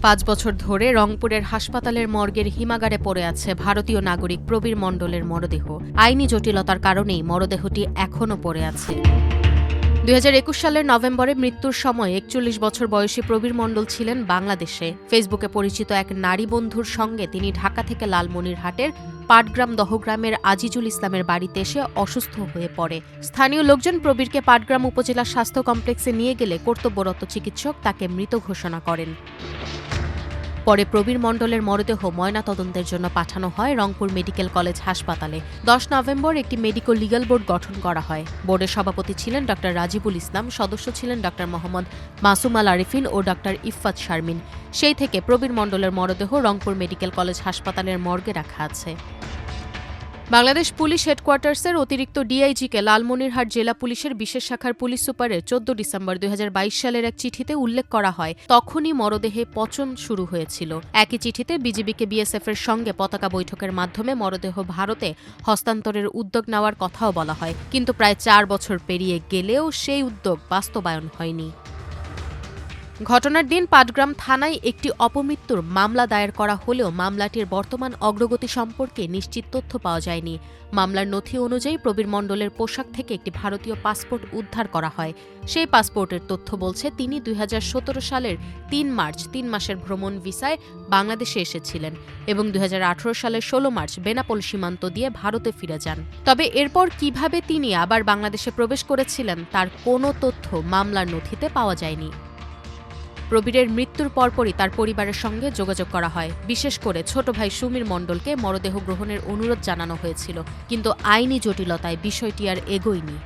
5 বছর ধরে রংপুরের হাসপাতালের মর্গের হিমাগারে পড়ে আছে ভারতীয় নাগরিক প্রবীর মণ্ডলের মরদেহ। আইনি জটিলতার কারণেই মরদেহটি এখনও পড়ে আছে। 2021 সালের নভেম্বরে মৃত্যুর সময় 41 বছর বয়সী প্রবীর মণ্ডল ছিলেন বাংলাদেশে। ফেসবুকে পরিচিত এক নারী বন্ধুর সঙ্গে তিনি ঢাকা থেকে লালমনিরহাটের পাটগ্রাম দহগ্রামের আজিজুল ইসলামের বাড়িতে এসে অসুস্থ হয়ে পড়ে। স্থানীয় লোকজন প্রবীরকে পাটগ্রাম উপজেলা স্বাস্থ্য কমপ্লেক্সে নিয়ে গেলে কর্তব্যরত চিকিৎসক তাকে মৃত ঘোষণা করেন। পরে প্রবীর মণ্ডলের মরদেহ ময়নাতদন্তের জন্য পাঠানো হয় রংপুর মেডিকেল কলেজ হাসপাতালে। 10 নভেম্বর একটি মেডিকো লিগ্যাল বোর্ড গঠন করা হয়। বোর্ডের সভাপতি ছিলেন ড রাজিবুল ইসলাম, সদস্য ছিলেন ড মোহাম্মদ মাসুম আল আরিফিন ও ড ইফফাত শারমিন। সেই থেকে প্রবীর মণ্ডলের মরদেহ রংপুর মেডিকেল কলেজ হাসপাতালের মর্গে রাখা আছে। বাংলাদেশ পুলিশ হেডকোয়ার্টার্সের অতিরিক্ত ডিআইজিকে লালমনিরহাট জেলা পুলিশের বিশেষ শাখার পুলিশ সুপারের 14 ডিসেম্বর 2022 সালের এক চিঠিতে উল্লেখ করা হয়, তখনই মরদেহে পচন শুরু হয়েছিল। একই চিঠিতে বিজিবিকে বিএসএফের সঙ্গে পতাকা বৈঠকের মাধ্যমে মরদেহ ভারতে হস্তান্তরের উদ্যোগ নেওয়ার কথাও বলা হয়, কিন্তু প্রায় 4 বছর পেরিয়ে গেলেও সেই উদ্যোগ বাস্তবায়ন হয়নি। ঘটনার দিন পাটগ্রাম থানায় একটি অপমৃত্যুর মামলা দায়ের করা হলেও মামলাটির বর্তমান অগ্রগতি সম্পর্কে নিশ্চিত তথ্য পাওয়া যায়নি। মামলার নথি অনুযায়ী প্রবীর মণ্ডলের পোশাক থেকে একটি ভারতীয় পাসপোর্ট উদ্ধার করা হয়। সেই পাসপোর্টের তথ্য বলছে তিনি 2017 সালের 3 মার্চ 3 মাসের ভ্রমণ ভিসায় বাংলাদেশে এসেছিলেন এবং 2018 সালের 16 মার্চ বেনাপোল সীমান্ত দিয়ে ভারতে ফিরে যান। তবে এরপর কিভাবে তিনি আবার বাংলাদেশে প্রবেশ করেছিলেন তার কোনো তথ্য মামলার নথিতে পাওয়া যায়নি। প্রবীরের মৃত্যুর পরপরই তার পরিবারের সঙ্গে যোগাযোগ করা হয়। বিশেষ করে ছোট ভাই সুমীর মণ্ডলকে মরদেহ গ্রহণের অনুরোধ জানানো হয়েছিল, কিন্তু আইনি জটিলতায় বিষয়টি আর এগোয়নি।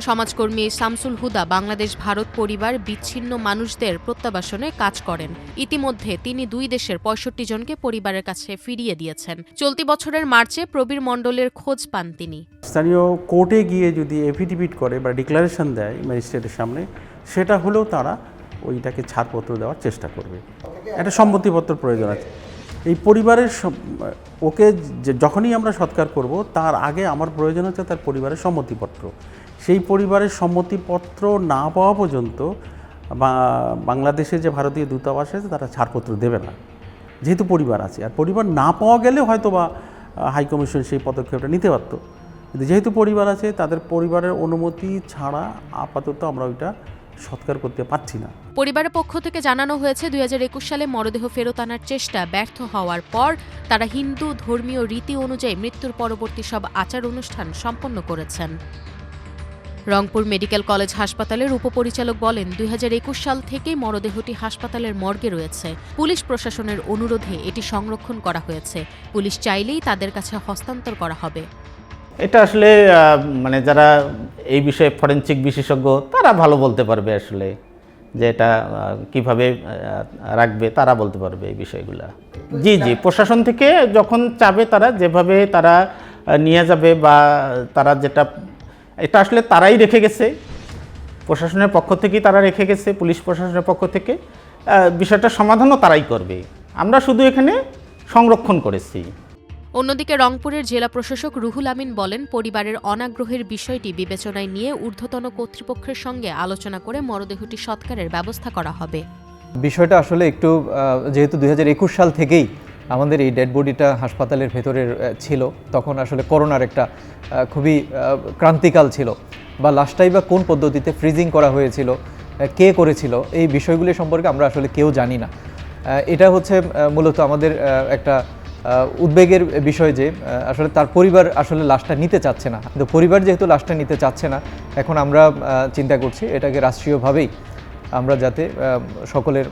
সমাজকর্মী শামসুল হুদা বাংলাদেশ ভারত পরিবার বিচ্ছিন্ন মানুষদের প্রত্যাবাসনে কাজ করেন। ইতিমধ্যে তিনি 2 দেশের 65 জনকে পরিবারের কাছে ফিরিয়ে দিয়েছেন। চলতি বছরের মার্চে প্রবীর মণ্ডলের খোঁজ পান তিনি। স্থানীয় কোর্টে গিয়ে যদি এফিডেভিট করে বা ডিক্লারেশন দেয় ম্যাজিস্ট্রেটের সামনে, সেটা হলেও তারা ওইটাকে ছাড়পত্র দেওয়ার চেষ্টা করবে। একটা সম্মতিপত্র প্রয়োজন আছে। এই পরিবারের ওকে যখনই আমরা সৎকার করব তার আগে আমার প্রয়োজন হচ্ছে তার পরিবারের সম্মতিপত্র। সেই পরিবারের সম্মতিপত্র না পাওয়া পর্যন্ত বাংলাদেশে যে ভারতীয় দূতাবাস আছে তারা ছাড়পত্র দেবে না, যেহেতু পরিবার আছে। আর পরিবার না পাওয়া গেলে হয়তো বা হাইকমিশন সেই পদক্ষেপটা নিতে পারত, কিন্তু যেহেতু পরিবার আছে তাদের পরিবারের অনুমতি ছাড়া আপাতত আমরা ওইটা সৎকার করতে পারছি না। পরিবারের পক্ষ থেকে জানানো হয়েছে 2021 সালে মরদেহ ফেরত আনার চেষ্টা ব্যর্থ হওয়ার পর তারা হিন্দু ধর্মীয় রীতি অনুযায়ী মৃত্যুর পরবর্তী সব আচার অনুষ্ঠান সম্পন্ন করেছেন। রংপুর মেডিকেল কলেজ হাসপাতালের উপপরিচালক বলেন, 2021 সাল থেকেই মরদেহটি হাসপাতালের মর্গে রয়েছে। পুলিশ প্রশাসনের অনুরোধে এটি সংরক্ষণ করা হয়েছে। পুলিশ চাইলেই তাদের কাছে হস্তান্তর করা হবে। এটা আসলে যারা এই বিষয়ে ফরেনসিক বিশেষজ্ঞ তারা ভালো বলতে পারবে, আসলে যে এটা কিভাবে রাখবে তারা বলতে পারবে এই বিষয়গুলো। জি, প্রশাসন থেকে যখন চাবে তারা যেভাবে তারা নিয়ে যাবে বা তারা যেটা, এটা আসলে তারাই রেখে গেছে, প্রশাসনের পক্ষ থেকেই তারা রেখে গেছে, পুলিশ প্রশাসনের পক্ষ থেকে বিষয়টা সমাধানও তারাই করবে। আমরা শুধু এখানে সংরক্ষণ করেছি। অন্যদিকে রংপুরের জেলা প্রশাসক রুহুল আমিন বলেন, পরিবারের অনাগ্রহের বিষয়টি বিবেচনায় নিয়ে ঊর্ধ্বতন কর্তৃপক্ষের সঙ্গে আলোচনা করে মরদেহটি সৎকারের ব্যবস্থা করা হবে। বিষয়টা আসলে একটু, যেহেতু 2021 সাল থেকেই আমাদের এই ডেড বডিটা হাসপাতালের ভেতরে ছিল, তখন আসলে করোনার একটা খুবই ক্রান্তিকাল ছিল, বা লাস্টটাই বা কোন পদ্ধতিতে ফ্রিজিং করা হয়েছিল, কে করেছিল, এই বিষয়গুলি সম্পর্কে আমরা আসলে কেউ জানি না। এটা হচ্ছে মূলত আমাদের একটা উদ্বেগের বিষয় যে আসলে তার পরিবার আসলে লাশটা নিতে চাচ্ছে না। কিন্তু পরিবার যেহেতু লাশটা নিতে চাচ্ছে না, এখন আমরা চিন্তা করছি এটাকে রাষ্ট্রীয়ভাবেই আমরা যাতে সকলের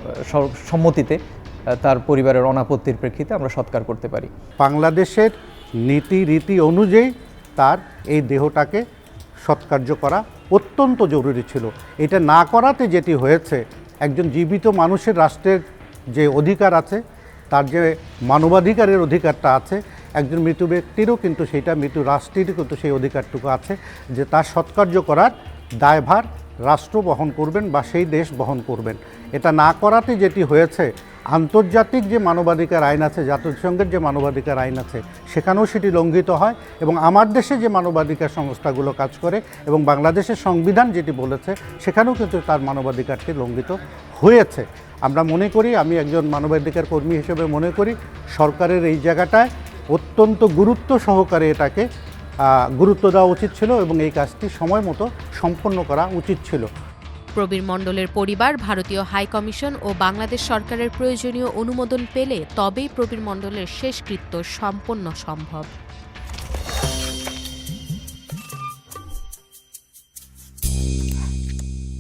সম্মতিতে তার পরিবারের অনাপত্তির প্রেক্ষিতে আমরা সৎকার করতে পারি। বাংলাদেশের নীতি রীতি অনুযায়ী তার এই দেহটাকে সৎকার্য করা অত্যন্ত জরুরি ছিল। এটা না করাতে যেটি হয়েছে, একজন জীবিত মানুষের রাষ্ট্রের যে অধিকার আছে, তার যে মানবাধিকারের অধিকারটা আছে, একজন মৃত ব্যক্তিরও কিন্তু সেইটা, মৃত রাষ্ট্রেরও কিন্তু সেই অধিকারটুকু আছে যে তার সৎকার্য করার দায়ভার রাষ্ট্র বহন করবেন বা সেই দেশ বহন করবেন। এটা না করাতে যেটি হয়েছে, আন্তর্জাতিক যে মানবাধিকার আইন আছে, জাতিসংঘের যে মানবাধিকার আইন আছে, সেখানেও সেটি লঙ্ঘিত হয় এবং আমার দেশে যে মানবাধিকার সংস্থাগুলো কাজ করে এবং বাংলাদেশের সংবিধান যেটি বলেছে সেখানেও কিন্তু তার মানবাধিকারটি লঙ্ঘিত হয়েছে। আমরা মনে করি, আমি একজন মানবাধিকার কর্মী হিসেবে মনে করি সরকারের এই জায়গাটায় অত্যন্ত গুরুত্ব সহকারে এটাকে গুরুত্ব দেওয়া উচিত ছিল এবং এই কাজটি সময় মতো সম্পন্ন করা উচিত ছিল। প্রবীর মণ্ডলের পরিবার ভারতীয় হাইকমিশন ও বাংলাদেশ সরকারের প্রয়োজনীয় অনুমোদন পেলে তবেই প্রবীর মণ্ডলের শেষকৃত্য সম্পন্ন সম্ভব।